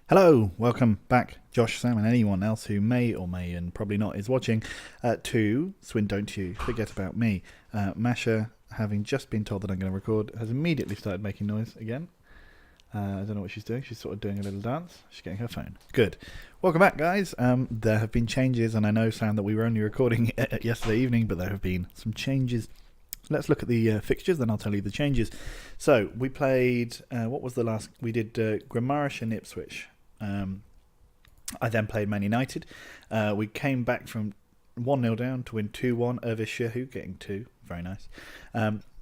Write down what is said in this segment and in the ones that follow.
Hello, welcome back, Josh, Sam, and anyone else who may or may and probably not is watching to Swindon't You Forget About Me. Masha, having just been told that I'm going to record, has immediately started making noise again. I don't know what she's doing. She's sort of doing a little dance. She's getting her phone. Good. Welcome back, guys. There have been changes, and I know, Sam, that we were only recording yesterday evening, but there have been some changes. Let's look at the fixtures, then I'll tell you the changes. So, we played, what was the last? We did Grammarish and Ipswich. I then played Man United. We came back from 1-0 down to win 2-1. Ervis Shehu getting 2. Very nice.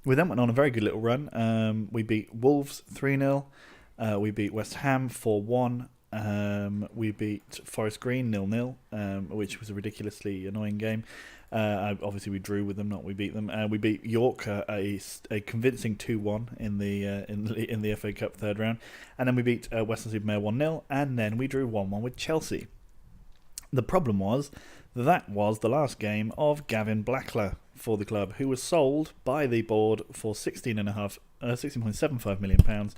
We then went on a very good little run. We beat Wolves 3-0. We beat West Ham 4-1. We beat Forest Green 0-0, which was a ridiculously annoying game. Obviously, we drew with them, not we beat them. We beat York a convincing 2-1 in the FA Cup third round, and then we beat Western-super-Mare 1-0, and then we drew 1-1 with Chelsea. The problem was that was the last game of Gavin Blackler for the club, who was sold by the board for £16.75 million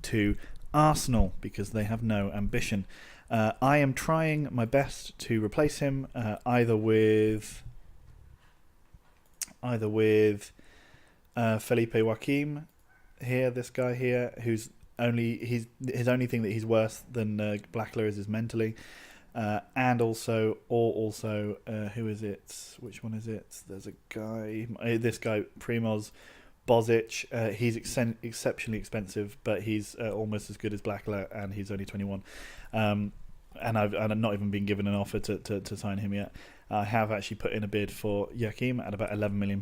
to Arsenal because they have no ambition. I am trying my best to replace him either with Felipe Joaquim here, this guy here, who's his only thing that he's worse than Blackler is mentally, and also who is it? Which one is it? There's a guy, this guy Primoz Bozic. He's exceptionally expensive, but he's almost as good as Blackler, and he's only 21. And I've not even been given an offer to sign him yet. I have actually put in a bid for Joachim at about £11 million.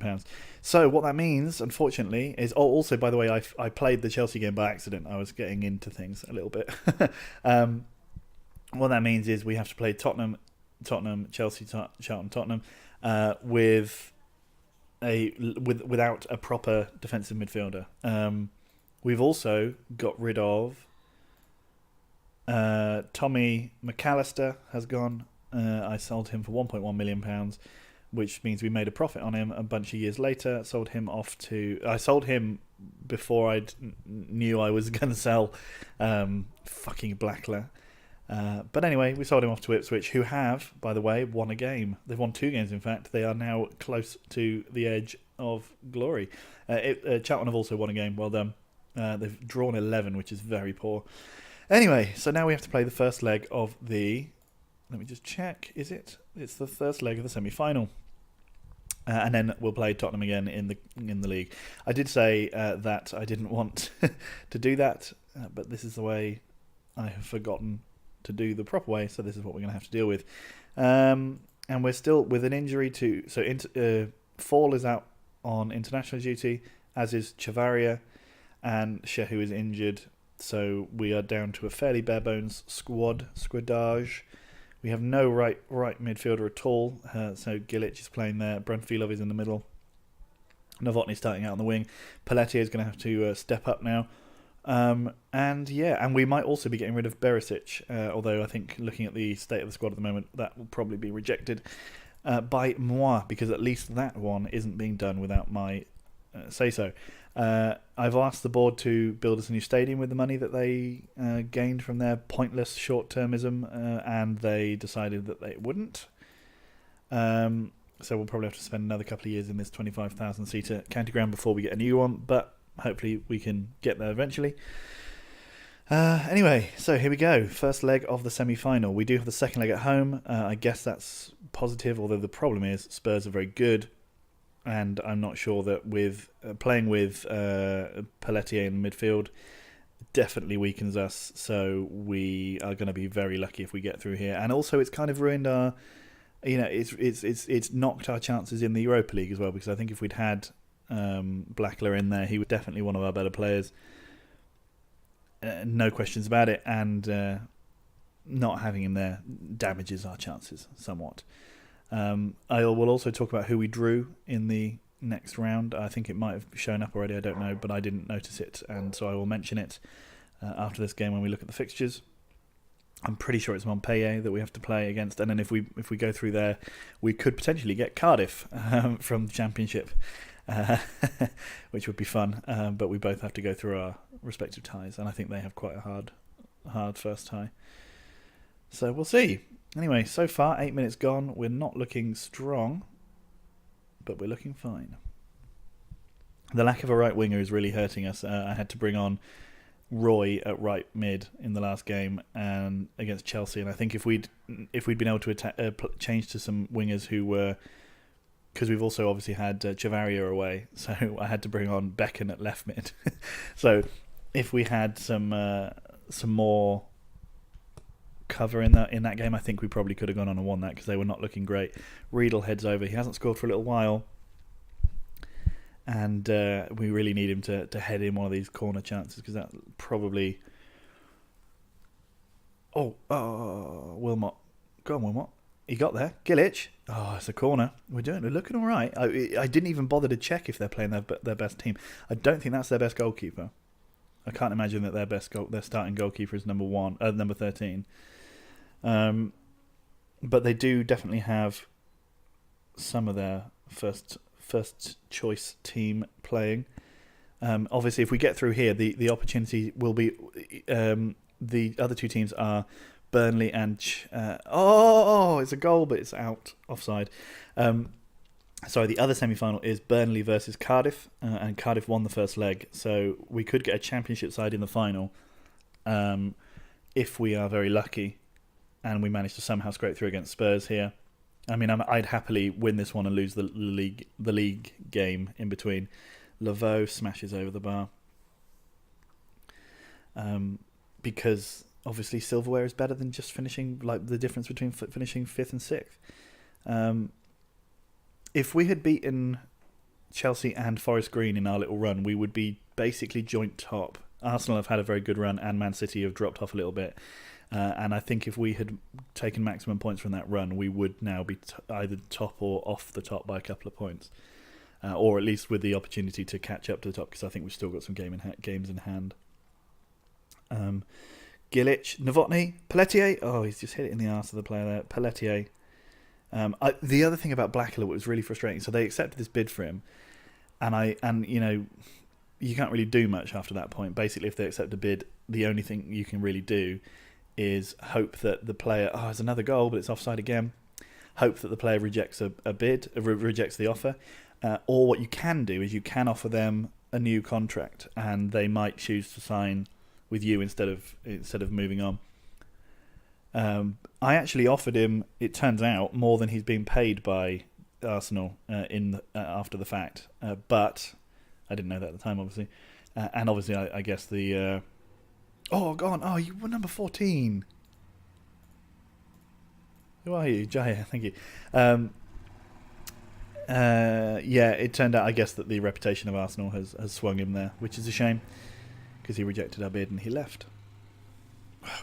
So what that means, unfortunately, is... Oh, also, by the way, I played the Chelsea game by accident. I was getting into things a little bit. What that means is we have to play Tottenham, Chelsea, Charlton, Tottenham, without a proper defensive midfielder. We've also got rid of... Tommy McAllister has gone. I sold him for £1.1 million, which means we made a profit on him a bunch of years later. I sold him before I knew I was going to sell fucking Blackler. But anyway, we sold him off to Ipswich, who have, by the way, won a game. They've won 2 games, in fact. They are now close to the edge of glory. Charlton have also won a game. Well done. They've drawn 11, which is very poor. Anyway, so now we have to play the first leg of the... Let me just check. Is it? It's the first leg of the semi-final. And then we'll play Tottenham again in the league. I did say that I didn't want to do that, but this is the way I have forgotten to do the proper way, so this is what we're going to have to deal with. And we're still with an injury to... So Fall is out on international duty, as is Chavaria, and Shehu is injured. So we are down to a fairly bare-bones squadage. We have no right midfielder at all. So Gilic is playing there. Brunfilov is in the middle. Novotny's starting out on the wing. Pelletier is going to have to step up now. And we might also be getting rid of Berisic. Although I think looking at the state of the squad at the moment, that will probably be rejected by moi, because at least that one isn't being done without my say-so. I've asked the board to build us a new stadium with the money that they gained from their pointless short-termism, and they decided that they wouldn't. So we'll probably have to spend another couple of years in this 25,000-seater county ground before we get a new one, but hopefully we can get there eventually. Anyway, so here we go. First leg of the semi-final. We do have the second leg at home. I guess that's positive, although the problem is Spurs are very good. And I'm not sure that with playing with Pelletier in midfield definitely weakens us. So we are going to be very lucky if we get through here. And also, it's kind of ruined our, it's knocked our chances in the Europa League as well. Because I think if we'd had Blackler in there, he was definitely one of our better players. No questions about it. And not having him there damages our chances somewhat. I will also talk about who we drew in the next round. I think it might have shown up already, I don't know, but I didn't notice it, and so I will mention it after this game when we look at the fixtures. I'm pretty sure it's Montpellier that we have to play against, and then if we go through there, we could potentially get Cardiff from the Championship, which would be fun, but we both have to go through our respective ties, and I think they have quite a hard first tie. So we'll see. Anyway, so far, 8 minutes gone. We're not looking strong, but we're looking fine. The lack of a right winger is really hurting us. I had to bring on Roy at right mid in the last game and against Chelsea, and I think if we'd been able to change to some wingers who were, because we've also obviously had Chavaria away, so I had to bring on Becken at left mid. So if we had some more cover in that game, I think we probably could have gone on and won that, because they were not looking great. Riedel heads over. He hasn't scored for a little while, and we really need him to head in one of these corner chances, because that probably... Wilmot. Go on, Wilmot. He got there. Gillich. Oh, it's a corner. We're looking all right. I didn't even bother to check if they're playing their best team. I don't think that's their best goalkeeper. I can't imagine that their starting goalkeeper is number 13. But they do definitely have some of their first choice team playing. Obviously, if we get through here, the opportunity will be the other two teams are Burnley and it's a goal, but it's out, offside. The other semi-final is Burnley versus Cardiff, and Cardiff won the first leg, so we could get a championship side in the final if we are very lucky and we manage to somehow scrape through against Spurs here. I mean, I'd happily win this one and lose the league game in between. Laveau smashes over the bar, because obviously silverware is better than just finishing, like the difference between finishing 5th and 6th. If we had beaten Chelsea and Forest Green in our little run, we would be basically joint top. Arsenal have had a very good run, and Man City have dropped off a little bit. And I think if we had taken maximum points from that run, we would now be either top or off the top by a couple of points. Or at least with the opportunity to catch up to the top, because I think we've still got some games in hand. Gillich, Novotny, Pelletier. Oh, he's just hit it in the arse of the player there. Pelletier. The other thing about Blackler, what was really frustrating, so they accepted this bid for him, and you know, you can't really do much after that point. Basically, if they accept a bid, the only thing you can really do is hope that the player, it's another goal, but it's offside again. Hope that the player rejects a bid, rejects the offer, or what you can do is you can offer them a new contract, and they might choose to sign with you instead of moving on. I actually offered him, it turns out, more than he's been paid by Arsenal after the fact, but I didn't know that at the time, obviously. And obviously, I guess the... go on. Oh, you were number 14. Who are you? Jaya, thank you. It turned out, I guess, that the reputation of Arsenal has swung him there, which is a shame, because he rejected our bid and he left.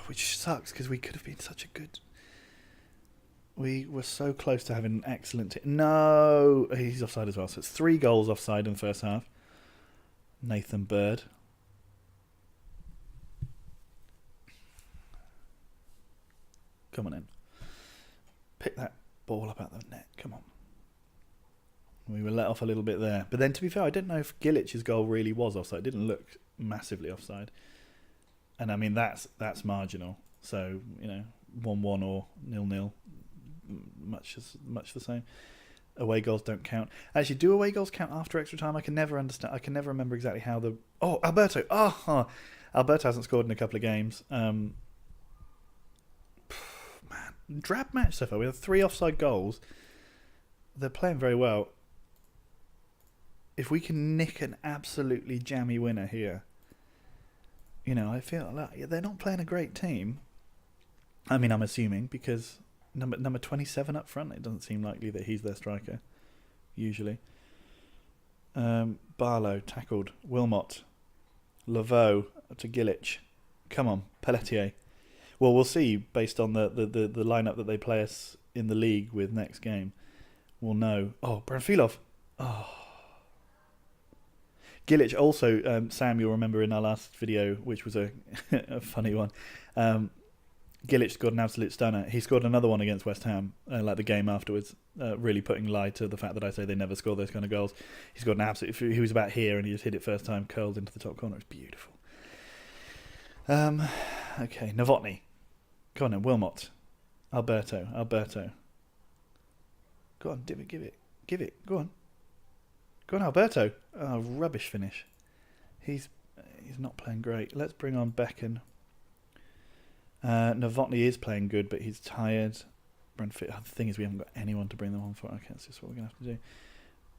Which sucks, because we could have been such a good... We were so close to having an excellent... No! He's offside as well, so it's 3 goals offside in the first half. Nathan Bird. Come on in. Pick that ball up out the net. Come on. We were let off a little bit there. But then, to be fair, I didn't know if Gillich's goal really was offside. It didn't look massively offside. And I mean, that's marginal. So, 1-1 or 0-0, much the same. Away goals don't count. Actually, do away goals count after extra time? I can never understand. I can never remember exactly how the... Alberto. Alberto hasn't scored in a couple of games. Man, drab match so far. We have 3 offside goals. They're playing very well. If we can nick an absolutely jammy winner here, I feel like they're not playing a great team. I mean, I'm assuming, because number 27 up front, it doesn't seem likely that he's their striker, usually. Barlow tackled. Wilmot. Laveau to Gillich. Come on, Pelletier. Well, we'll see based on the lineup that they play us in the league with next game. We'll know. Branfilov. Gillich also, Sam, you'll remember in our last video, which was a funny one, Gillich scored an absolute stunner. He scored another one against West Ham, like the game afterwards, really putting light to the fact that I say they never score those kind of goals. He scored an absolute... He was about here and he just hit it first time, curled into the top corner. It's beautiful. Okay, Novotny. Go on then, Wilmot. Alberto. Go on, give it. Go on, Alberto. Oh, rubbish finish. He's not playing great. Let's bring on Becken. Novotny is playing good, but he's tired. The thing is, we haven't got anyone to bring them on for. Okay, that's just what we're going to have to do.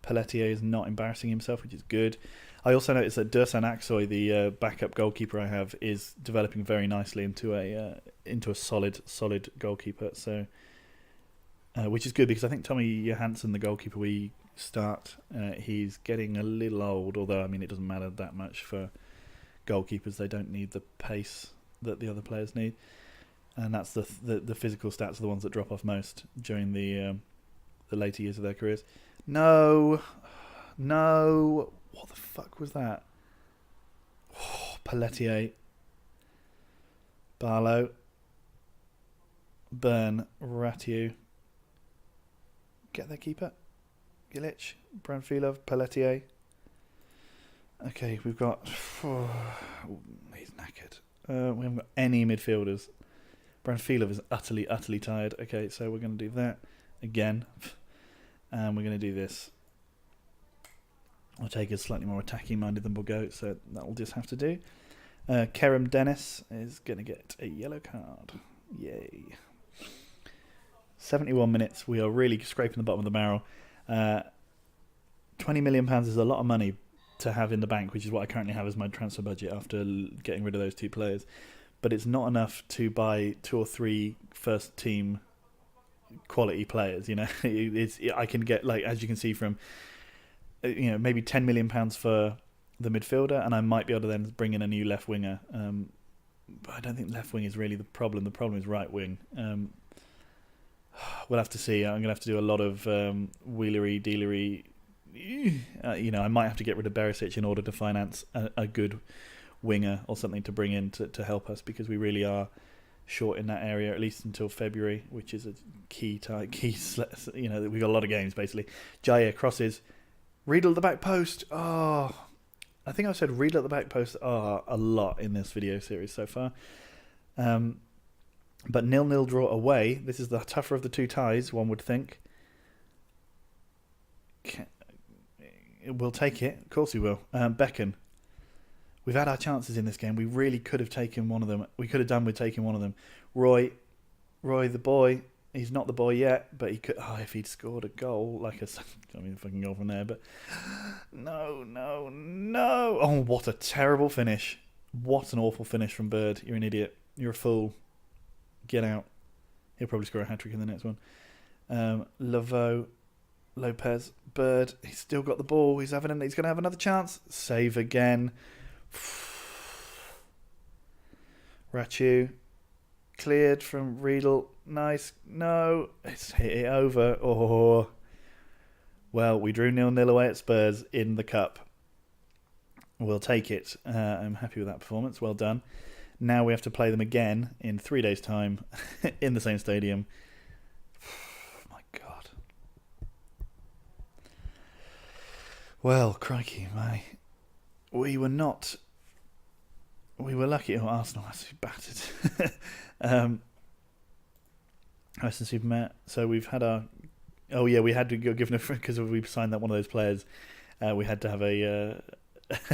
Pelletier is not embarrassing himself, which is good. I also noticed that Dursan Aksoy, the backup goalkeeper I have, is developing very nicely into a solid goalkeeper. So, which is good because I think Tommy Johansson, the goalkeeper we start, he's getting a little old. Although I mean, it doesn't matter that much for goalkeepers; they don't need the pace that the other players need, and that's the physical stats are the ones that drop off most during the later years of their careers. No, what the fuck was that? Oh, Pelletier, Barlow, Byrne, Ratiu. Get their keeper. Gilic, Branfilov, Pelletier. Okay, we've got... he's knackered. We haven't got any midfielders. Branfilov is utterly tired. Okay, so we're going to do that again. And we're going to do this. I'll take a slightly more attacking minded than Bogo, so that will just have to do. Kerem Dennis is going to get a yellow card. Yay. 71 minutes. We are really scraping the bottom of the barrel. £20 million is a lot of money to have in the bank, which is what I currently have as my transfer budget after getting rid of those two players. But it's not enough to buy 2 or 3 first team quality players. You know, I can get, like, as you can see from, maybe £10 million for the midfielder, and I might be able to then bring in a new left winger. But I don't think left wing is really the problem. The problem is right wing. We'll have to see. I'm going to have to do a lot of wheelery, dealery. I might have to get rid of Berisic in order to finance a good winger or something to bring in to help us, because we really are short in that area, at least until February, which is a key. We've got a lot of games, basically. Jair crosses. Riedel at the back post. Oh, I think I've said Riedel at the back post a lot in this video series so far. But 0-0 draw away. This is the tougher of the two ties, one would think. We'll take it. Of course we will. Becken. We've had our chances in this game. We really could have taken one of them. We could have done with taking one of them. Roy, the boy. He's not the boy yet, but he could. Oh, if he'd scored a goal, fucking goal from there. But no. Oh, what a terrible finish! What an awful finish from Bird. You're an idiot. You're a fool. Get out. He'll probably score a hat trick in the next one. Laveau, Lopez, Bird. He's still got the ball. He's going to have another chance. Save again. Ratiu. Cleared from Riedel. Nice. No. It's hit it over. Oh. Well, we drew 0-0 away at Spurs in the Cup. We'll take it. I'm happy with that performance. Well done. Now we have to play them again in 3 days' time in the same stadium. My God. Well, crikey, we were lucky. Oh, Arsenal actually battered. Nice and Superman. So we've had our... Oh, yeah, we had to go give them... Because we signed that one of those players. We had to have a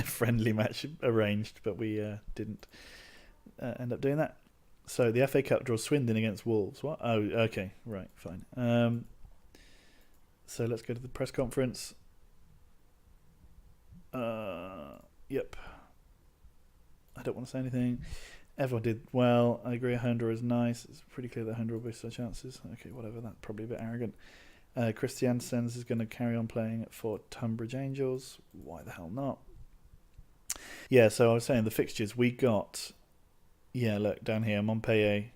friendly match arranged, but we didn't end up doing that. So the FA Cup draws Swindon against Wolves. What? Oh, okay. Right, fine. So let's go to the press conference. Yep. I don't want to say anything. Everyone did well. I agree. Honda is nice. It's pretty clear that Honda will boost their chances. Okay, whatever. That's probably a bit arrogant. Christiansen is going to carry on playing for Tunbridge Angels. Why the hell not? Yeah, so I was saying the fixtures we got. Yeah, look down here, Montpellier,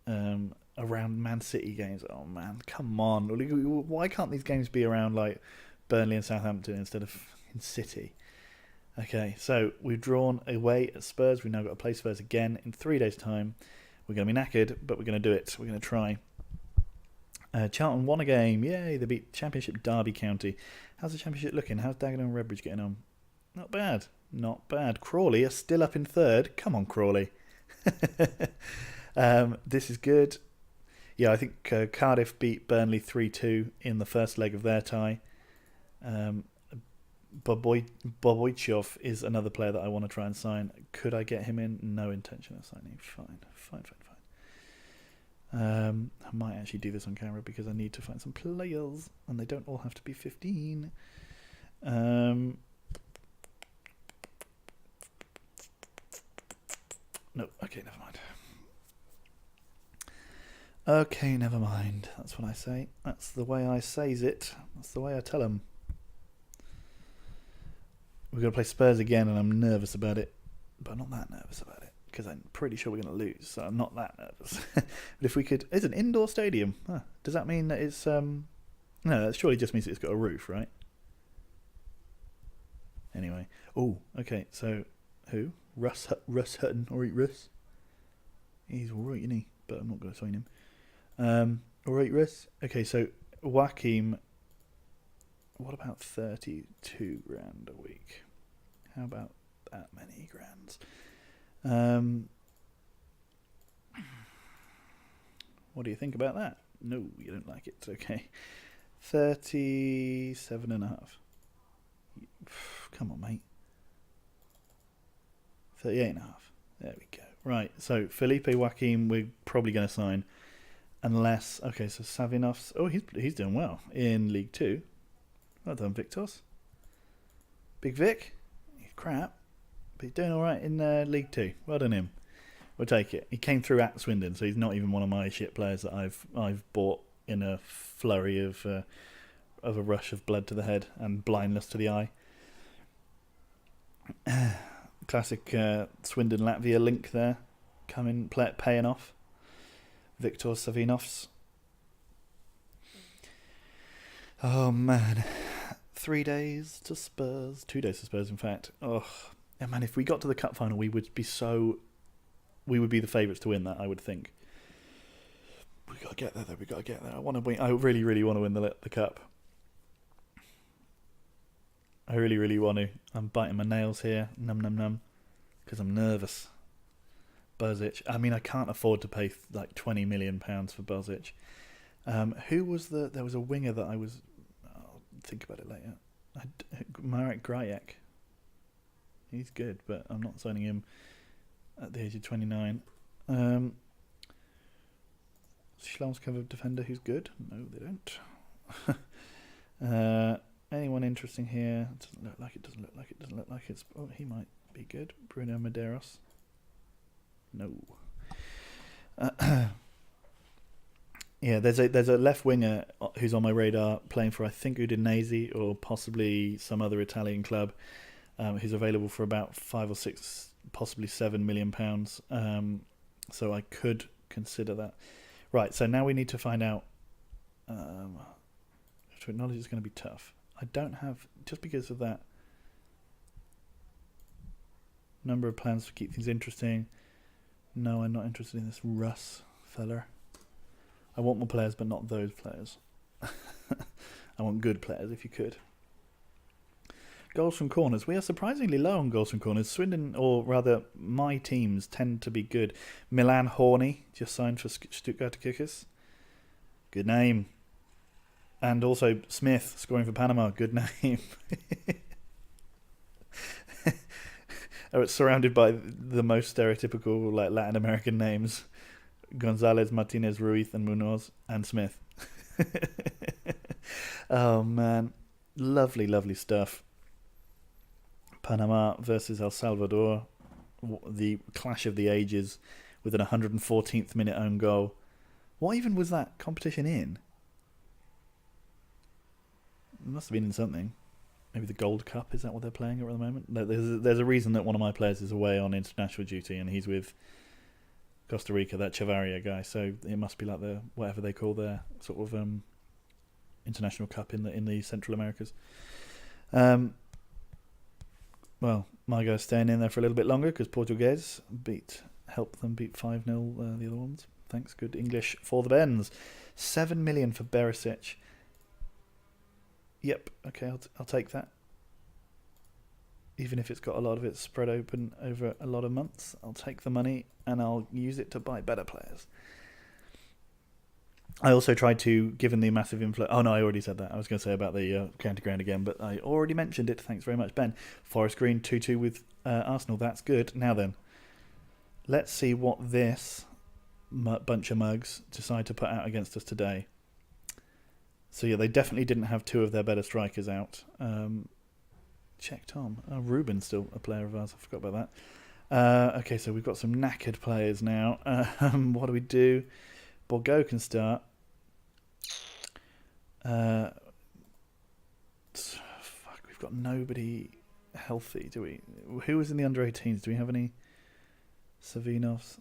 around Man City games. Oh man, come on! Why can't these games be around like Burnley and Southampton instead of in City? Okay, so we've drawn away at Spurs. We've now got to play Spurs again in 3 days' time. We're going to be knackered, but we're going to do it. We're going to try. Charlton won a game. Yay, they beat Championship Derby County. How's the Championship looking? How's Dagenham and Redbridge getting on? Not bad. Not bad. Crawley are still up in third. Come on, Crawley. This is good. Yeah, I think Cardiff beat Burnley 3-2 in the first leg of their tie. Um, Boboichov is another player that I want to try and sign. Could I get him in? No intention of signing. Fine. I might actually do this on camera because I need to find some players, and they don't all have to be 15. No, okay, never mind. Okay, never mind. That's what I say. That's the way I says it. That's the way I tell them. We're going to play Spurs again, and I'm nervous about it. But I'm not that nervous about it, because I'm pretty sure we're going to lose, so I'm not that nervous. But if we could... It's an indoor stadium. Huh. Does that mean that it's... No, that surely just means it's got a roof, right? Anyway. Oh, okay, so... Who? Russ Hutton, or Russ? He's alright, isn't he? But I'm not going to sign him. Alright, Russ. Okay, so Joachim... What about 32 grand a week? How about that many grands? What do you think about that? No, you don't like it. It's okay. 37.5. Come on, mate. 38.5. There we go. Right, so Felipe Joachim we're probably going to sign. Unless... Okay, so Savinov's... Oh, he's doing well in League 2. Well done, Victos. Big Vic. He's crap. But he's doing alright in League 2. Well done him. We'll take it. He came through at Swindon, so he's not even one of my shit players that I've bought in a flurry of a rush of blood to the head and blindness to the eye. Classic Swindon Latvia link there. Paying off. Victor Savinovs. Oh man. 3 days to Spurs. 2 days to Spurs, in fact. Oh, yeah, man, if we got to the cup final, we would be the favourites to win that, I would think. We got to get there, though. We got to get there. I want to win. I really, really want to win the cup. I really, really want to. I'm biting my nails here. Num. Because I'm nervous. Bozic. I mean, I can't afford to pay like £20 million for Bozic. Who was there was a winger that I was... I'll think about it later. Marek Grajek. He's good, but I'm not signing him at the age of 29. Schlamskov defender who's good? No, they don't. Anyone interesting here? Doesn't look like it's... Oh, he might be good. Bruno Medeiros. No. Yeah, there's a left winger who's on my radar playing for I think Udinese or possibly some other Italian club, who's available for about 5 or 6, possibly £7 million. So I could consider that. Right, so now we need to find out. To acknowledge it's going to be tough. I don't have, just because of that number of plans to keep things interesting. No, I'm not interested in this Russ feller. I want more players, but not those players. I want good players, if you could. Goals from corners. We are surprisingly low on goals from corners. Swindon, or rather, my teams tend to be good. Milan Horny just signed for Stuttgart Kickers. Good name. And also Smith scoring for Panama. Good name. It's surrounded by the most stereotypical Latin American names. Gonzalez, Martinez, Ruiz, and Munoz, and Smith. Oh, man. Lovely, lovely stuff. Panama versus El Salvador. The clash of the ages with an 114th minute own goal. What even was that competition in? It must have been in something. Maybe the Gold Cup, is that what they're playing at the moment? There's a reason that one of my players is away on international duty and he's with Costa Rica, that Chavaria guy, so it must be like the whatever they call their sort of international cup in the Central Americas. Well, my guy's staying in there for a little bit longer because Portuguese helped them beat 5-0 the other ones. Thanks, good English for the Bens. 7 million for Berisic. Yep, okay, I'll take that. Even if it's got a lot of it spread open over a lot of months, I'll take the money and I'll use it to buy better players. I also tried to, given the massive influence. Oh no, I already said that. I was going to say about the county ground again, but I already mentioned it. Thanks very much, Ben. Forest Green 2-2 with Arsenal. That's good. Now then, let's see what this bunch of mugs decide to put out against us today. So yeah, they definitely didn't have two of their better strikers out. Check Tom. Oh, Ruben's still a player of ours. I forgot about that. Okay, so we've got some knackered players now. What do we do? Borgo can start. Fuck, we've got nobody healthy, do we? Who was in the under-18s? Do we have any Savinovs?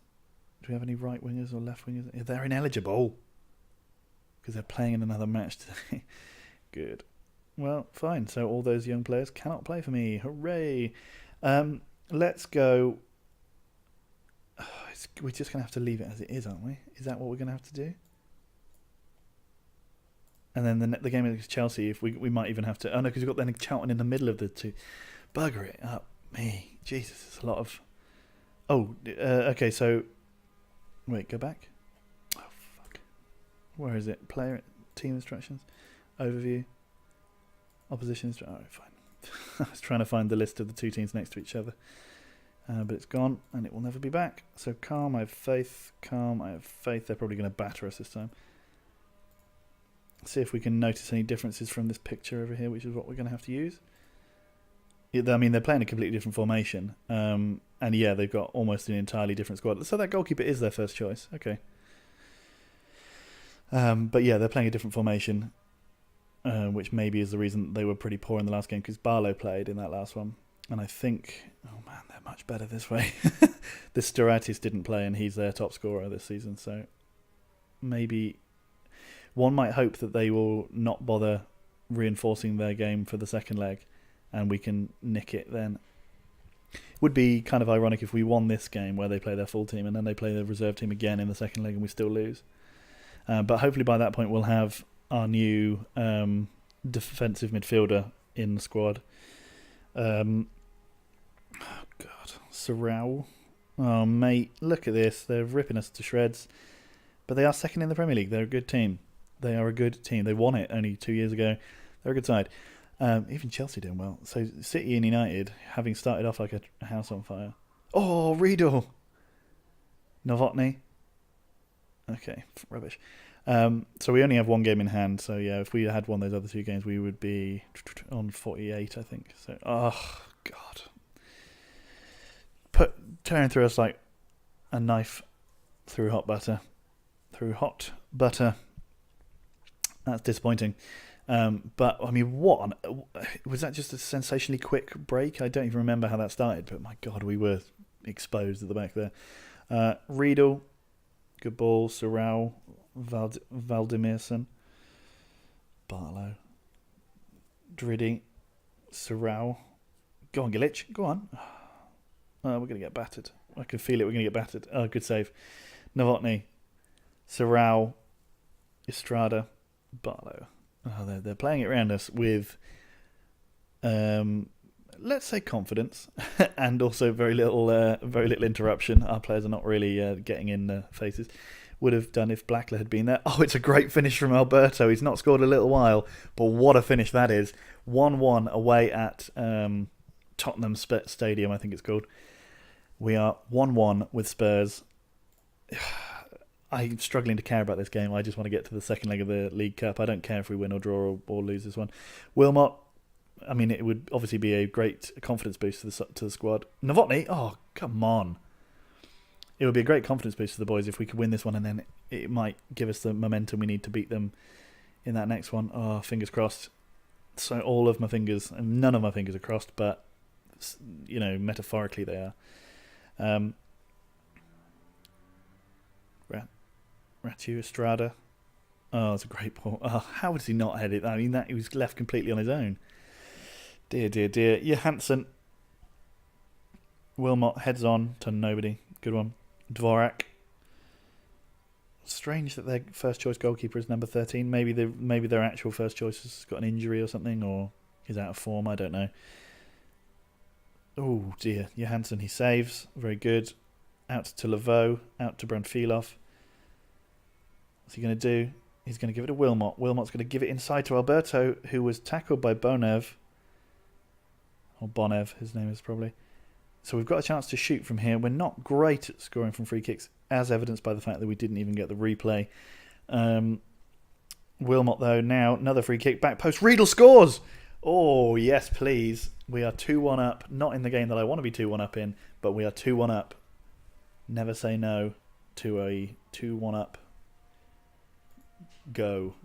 Do we have any right wingers or left wingers? Yeah, they're ineligible because they're playing in another match today. Good. Well, fine. So all those young players cannot play for me. Hooray! Let's go. We're just going to have to leave it as it is, aren't we? Is that what we're going to have to do? And then the game against Chelsea, if we might even have to... Oh, no, because we've got then Charlton in the middle of the two. Bugger it up. Me. Jesus, it's a lot of... Oh, okay, so... Wait, go back. Oh, fuck. Where is it? Player... Team instructions? Overview? Opposition instructions? Alright, fine. I was trying to find the list of the two teams next to each other. But it's gone, and it will never be back. So calm, I have faith. Calm, I have faith. They're probably going to batter us this time. See if we can notice any differences from this picture over here, which is what we're going to have to use. I mean, they're playing a completely different formation. And yeah, they've got almost an entirely different squad. So that goalkeeper is their first choice. Okay. But yeah, they're playing a different formation, which maybe is the reason they were pretty poor in the last game, because Barlow played in that last one. And I think, oh man, they're much better this way. This Staratis didn't play, and he's their top scorer this season. So maybe... One might hope that they will not bother reinforcing their game for the second leg, and we can nick it then. It would be kind of ironic if we won this game where they play their full team and then they play their reserve team again in the second leg and we still lose. But hopefully by that point we'll have our new defensive midfielder in the squad. Oh God, Sorrell. Oh mate, look at this. They're ripping us to shreds. But they are second in the Premier League. They're a good team. They are a good team. They won it only 2 years ago. They're a good side. Even Chelsea doing well. So City and United, having started off like a house on fire. Oh, Riedel. Novotny. Okay, rubbish. So we only have one game in hand. So yeah, if we had won those other two games, we would be on 48, I think. So, oh, God. Tearing through us like a knife through hot butter. That's disappointing. But I mean, was that just a sensationally quick break? I don't even remember how that started, but my God, we were exposed at the back there. Riedel, good ball. Sorrell, Valdimirson, Barlow, Driddy, Sorrell. Go on, Gilic, go on. We're going to get battered. I can feel it. We're going to get battered. Oh, good save. Novotny, Sorrell, Estrada, Barlow. Oh, they're playing it around us with, let's say, confidence, and also very little interruption. Our players are not really getting in faces. Would have done if Blackler had been there. Oh, it's a great finish from Alberto. He's not scored a little while, but what a finish that is. 1-1 away at Tottenham Stadium, I think it's called. We are 1-1 with Spurs. I'm struggling to care about this game. I just want to get to the second leg of the League Cup. I don't care if we win or draw or lose this one. Wilmot, I mean, it would obviously be a great confidence boost to the squad. Novotny, oh, come on. It would be a great confidence boost to the boys if we could win this one, and then it might give us the momentum we need to beat them in that next one. Oh, fingers crossed. So all of my fingers, and none of my fingers are crossed, but, you know, metaphorically they are. Ratu Estrada. Oh, it's a great ball. Oh, how does he not head it? I mean, he was left completely on his own. Dear, dear, dear. Johansson. Wilmot heads on to nobody. Good one. Dvorak. Strange that their first choice goalkeeper is number 13. Maybe their actual first choice has got an injury or something, or is out of form. I don't know. Oh dear. Johansson, he saves. Very good. Out to Laveau. Out to Brandfilov. What's he going to do? He's going to give it to Wilmot. Wilmot's going to give it inside to Alberto, who was tackled by Bonev. Or Bonev, his name is probably. So we've got a chance to shoot from here. We're not great at scoring from free kicks, as evidenced by the fact that we didn't even get the replay. Wilmot, though, now another free kick. Back post. Riedel scores! Oh, yes, please. We are 2-1 up. Not in the game that I want to be 2-1 up in, but we are 2-1 up. Never say no to a 2-1 up. Go.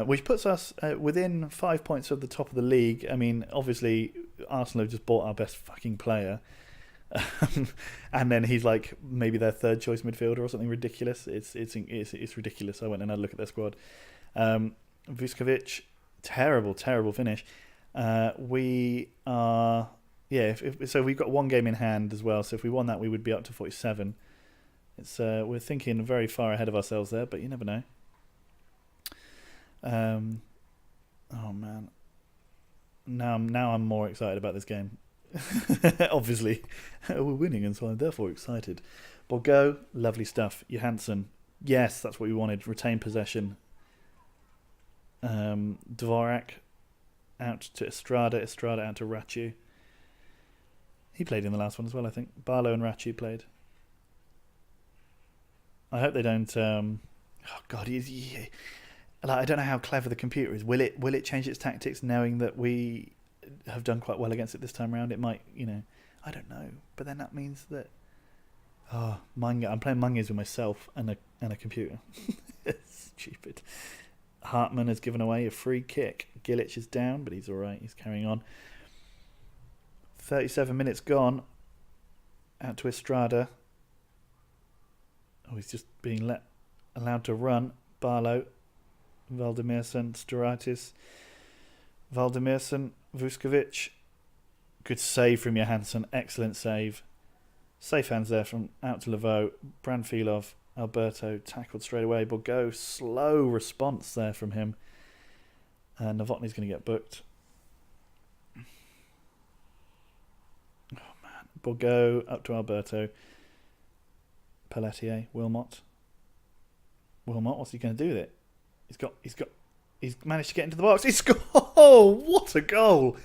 Which puts us within 5 points of the top of the league. I mean, obviously, Arsenal have just bought our best fucking player. And then he's like maybe their third choice midfielder or something ridiculous. It's ridiculous. I went and had a look at their squad. Vuskovic, terrible finish. We are so we've got one game in hand as well. So if we won that, we would be up to 47. It's we're thinking very far ahead of ourselves there, but you never know. Oh man, now I'm more excited about this game. Obviously, we're winning, and so I'm therefore excited. Borgo, lovely stuff. Johansson, yes, that's what we wanted. Retain possession. Dvorak out to Estrada out to Rachu. He played in the last one as well, I think. Barlow and Rachu played. I hope they don't. Oh God, I don't know how clever the computer is. Will it change its tactics, knowing that we have done quite well against it this time around? It might, I don't know. But then that means that Manga. I'm playing Mangas with myself and a computer. It's stupid. Hartman has given away a free kick. Gilic is down, but he's all right. He's carrying on. 37 minutes gone. Out to Estrada. Oh, he's just being allowed to run. Barlow, Valdemirson, Sturaitis, Valdemirson, Vuskovic. Good save from Johansson. Excellent save. Safe hands there from out to Laveau. Branfilov, Alberto tackled straight away. Borgo, slow response there from him. And Novotny's going to get booked. Oh man. Borgo up to Alberto. Pelletier, Wilmot, what's he going to do with it? He's managed to get into the box. He scored! Oh, what a goal!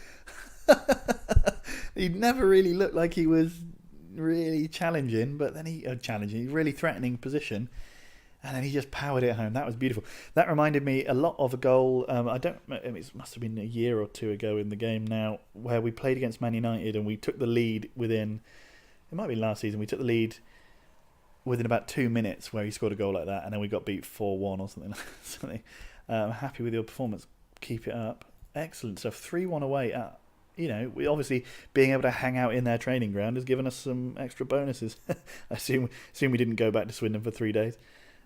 He never really looked like he was really challenging, but then really threatening position, and then he just powered it home. That was beautiful. That reminded me a lot of a goal. It must have been a year or two ago in the game now, where we played against Man United and we took the lead within. It might be last season. We took the lead within about 2 minutes, where he scored a goal like that, and then we got beat 4-1 or something. I'm happy with your performance. Keep it up. Excellent stuff. 3-1 away. We obviously being able to hang out in their training ground has given us some extra bonuses. I assume we didn't go back to Swindon for 3 days,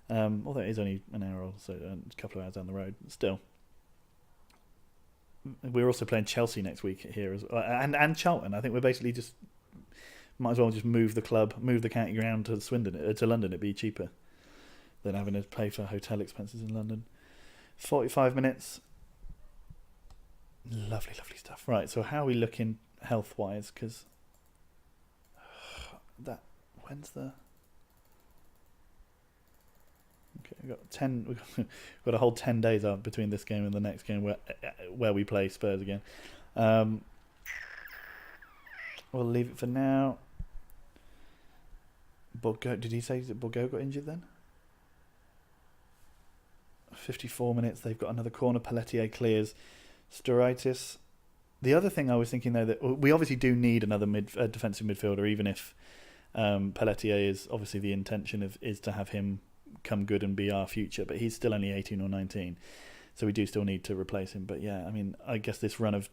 although it is only an hour or so, a couple of hours down the road. Still, we're also playing Chelsea next week here as well, and Charlton. I think we're basically just. Might as well just move the county ground to Swindon, to London. It'd be cheaper than having to pay for hotel expenses in London. 45 minutes. Lovely stuff. Right, so how are we looking health-wise? Because when's the? Okay, we've got a whole 10 days up between this game and the next game where we play Spurs again. We'll leave it for now. Borgo, did he say that Borgo got injured then? 54 minutes. They've got another corner. Pelletier clears. Sturaitis. The other thing I was thinking though, that we obviously do need another defensive midfielder, even if Pelletier is obviously the intention is to have him come good and be our future, but he's still only 18 or 19, so we do still need to replace him. But yeah, I mean, I guess this run of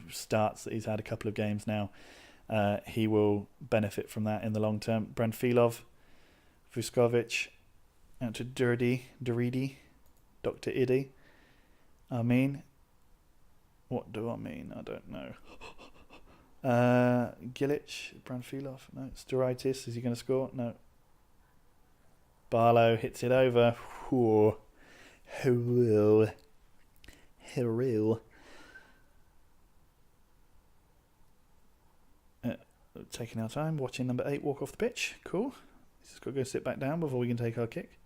starts that he's had, a couple of games now, he will benefit from that in the long term. Branfilov, Vuskovic, out to Duridi, Dr. Idi. What do I mean? I don't know. Gilic, Branfilov, no. Sturaitis, is he going to score? No. Barlow hits it over. Hero. Taking our time, watching number 8 walk off the pitch. Cool. He's just got to go sit back down before we can take our kick.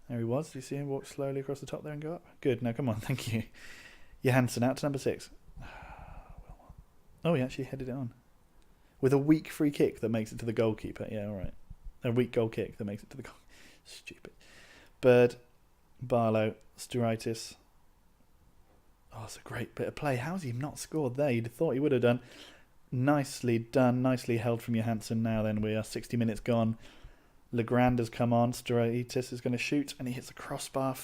There he was. Do you see him walk slowly across the top there and go up? Good. No, come on. Thank you. Johansson out to number 6. Oh, he actually headed it on. With a weak free kick that makes it to the goalkeeper. Yeah, all right. A weak goal kick that makes it to the goal. Stupid. Bird, Barlow, Sturaitis. Oh, it's a great bit of play. How's he not scored there? You'd have thought he would have done. Nicely done. Nicely held from Johansson. Now then, we are 60 minutes gone. Legrand has come on. Sturaitis is going to shoot, and he hits the crossbar.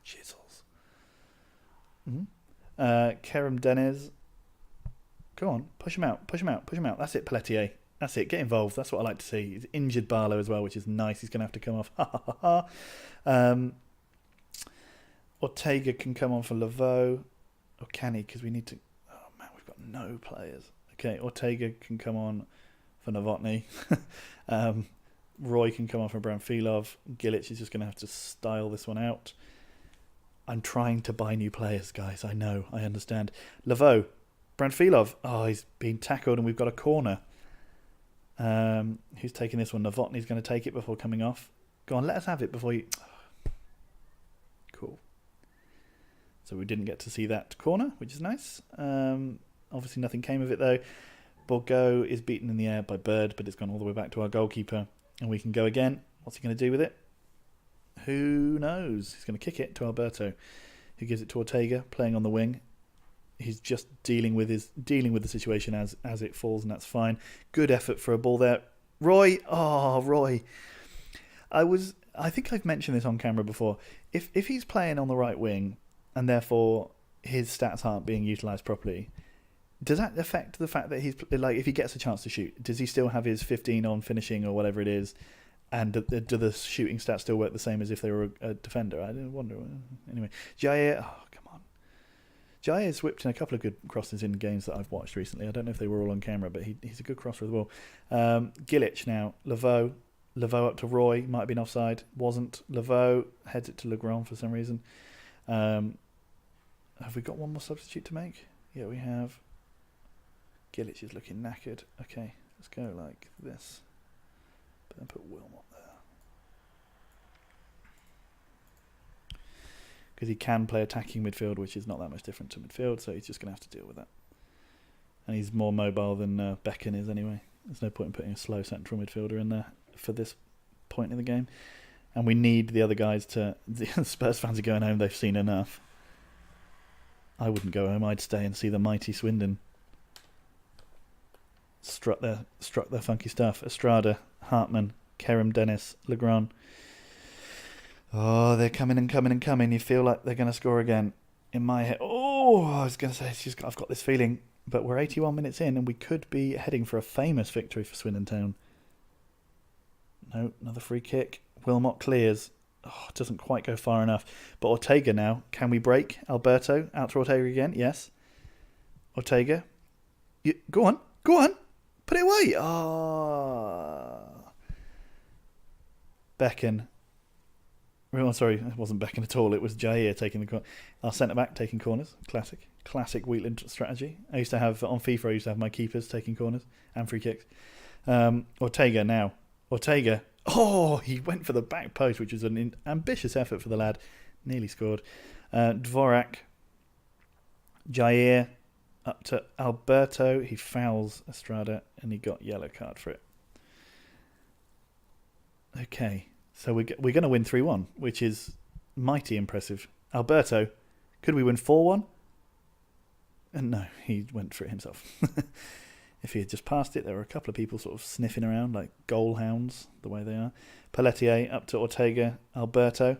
Jizzles. Kerem Deniz. Go on, push him out, push him out, push him out. That's it, Pelletier. That's it, get involved. That's what I like to see. He's injured Barlow as well, which is nice. He's going to have to come off. Ortega can come on for Laveau. Or can he? Because we need to... Oh, man, we've got no players. Okay, Ortega can come on for Novotny. Roy can come on for Branfilov. Gilic is just going to have to style this one out. I'm trying to buy new players, guys. I know. I understand. Laveau. Branfilov. Oh, he's been tackled and we've got a corner. Who's taking this one? Novotny's going to take it before coming off. Go on, let us have it before you... Cool. So we didn't get to see that corner, which is nice. Obviously nothing came of it though. Borgo is beaten in the air by Bird, but it's gone all the way back to our goalkeeper. And we can go again. What's he going to do with it? Who knows? He's going to kick it to Alberto, who gives it to Ortega, playing on the wing. He's just dealing with the situation as it falls, and that's fine. Good effort for a ball there. Roy, Roy. I think I've mentioned this on camera before. If he's playing on the right wing, and therefore his stats aren't being utilised properly, does that affect the fact that he's like, if he gets a chance to shoot, does he still have his 15 on finishing or whatever it is? And do the shooting stats still work the same as if they were a defender? I didn't wonder. Anyway, Jair, come on. Jair's whipped in a couple of good crosses in games that I've watched recently. I don't know if they were all on camera, but he's a good crosser as well. Gilic now. Laveau up to Roy. Might have been offside. Wasn't. Laveau heads it to Legrand for some reason. Have we got one more substitute to make? Yeah, we have. Gilic is looking knackered. Okay, let's go like this. But then put Wilmot there. Because he can play attacking midfield, which is not that much different to midfield, so he's just going to have to deal with that. And he's more mobile than Becken is anyway. There's no point in putting a slow central midfielder in there for this point in the game. And we need the other guys to... The Spurs fans are going home, they've seen enough. I wouldn't go home, I'd stay and see the mighty Swindon struck their funky stuff. Estrada, Hartman, Kerem Dennis, Legrand. Oh, they're coming and coming and coming. You feel like they're going to score again. In my head, I was going to say, I've got this feeling, but we're 81 minutes in and we could be heading for a famous victory for Swindon Town. No, another free kick. Wilmot clears. Oh, doesn't quite go far enough. But Ortega now. Can we break? Alberto, out to Ortega again. Yes. Ortega. Go on. Put it away. Becken. Oh, sorry, it wasn't Becken at all. It was Jair taking the corner. Our centre-back taking corners. Classic Wheatland strategy. I used to have, on FIFA, my keepers taking corners and free kicks. Ortega now. Ortega. Oh, he went for the back post, which was an ambitious effort for the lad. Nearly scored. Dvorak. Jair. Up to Alberto. He fouls Estrada and he got yellow card for it. Okay. So we're going to win 3-1, which is mighty impressive. Alberto, could we win 4-1? And no, he went for it himself. If he had just passed it, there were a couple of people sort of sniffing around like goal hounds, the way they are. Pelletier up to Ortega. Alberto.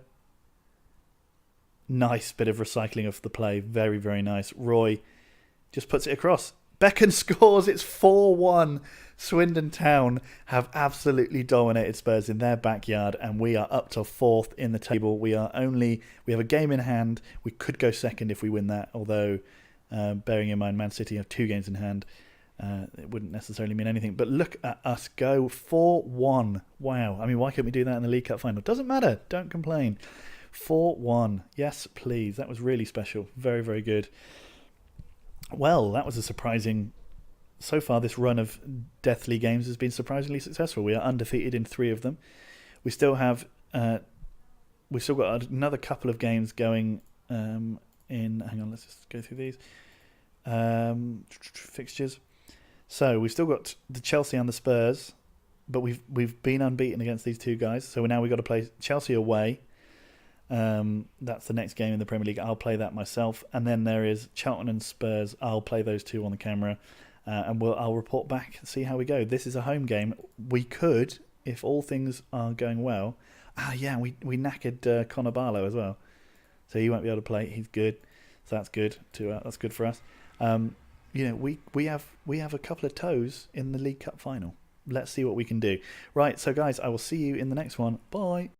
Nice bit of recycling of the play. Very, very nice. Roy just puts it across. Becken scores. It's 4-1. Swindon Town have absolutely dominated Spurs in their backyard, and we are up to 4th in the table. We have a game in hand. We could go second if we win that, although bearing in mind Man City have 2 games in hand, it wouldn't necessarily mean anything. But look at us go 4-1. Wow. I mean, why couldn't we do that in the League Cup final? Doesn't matter. Don't complain. 4-1. Yes, please. That was really special. Very, very good. Well, that was a surprising... So far, this run of Deathly games has been surprisingly successful. We are undefeated in 3 of them. We still have we've still got another couple of games going in. Hang on, let's just go through these fixtures. So we've still got the Chelsea and the Spurs, but we've been unbeaten against these two guys. So now we've got to play Chelsea away. That's the next game in the Premier League. I'll play that myself, and then there is Charlton and Spurs. I'll play those two on the camera, and I'll report back and see how we go. This is a home game. We could, if all things are going well. We knackered Conor Barlow as well, so he won't be able to play. He's good, so that's good too. That's good for us. We have a couple of toes in the League Cup final. Let's see what we can do. Right, so guys, I will see you in the next one. Bye.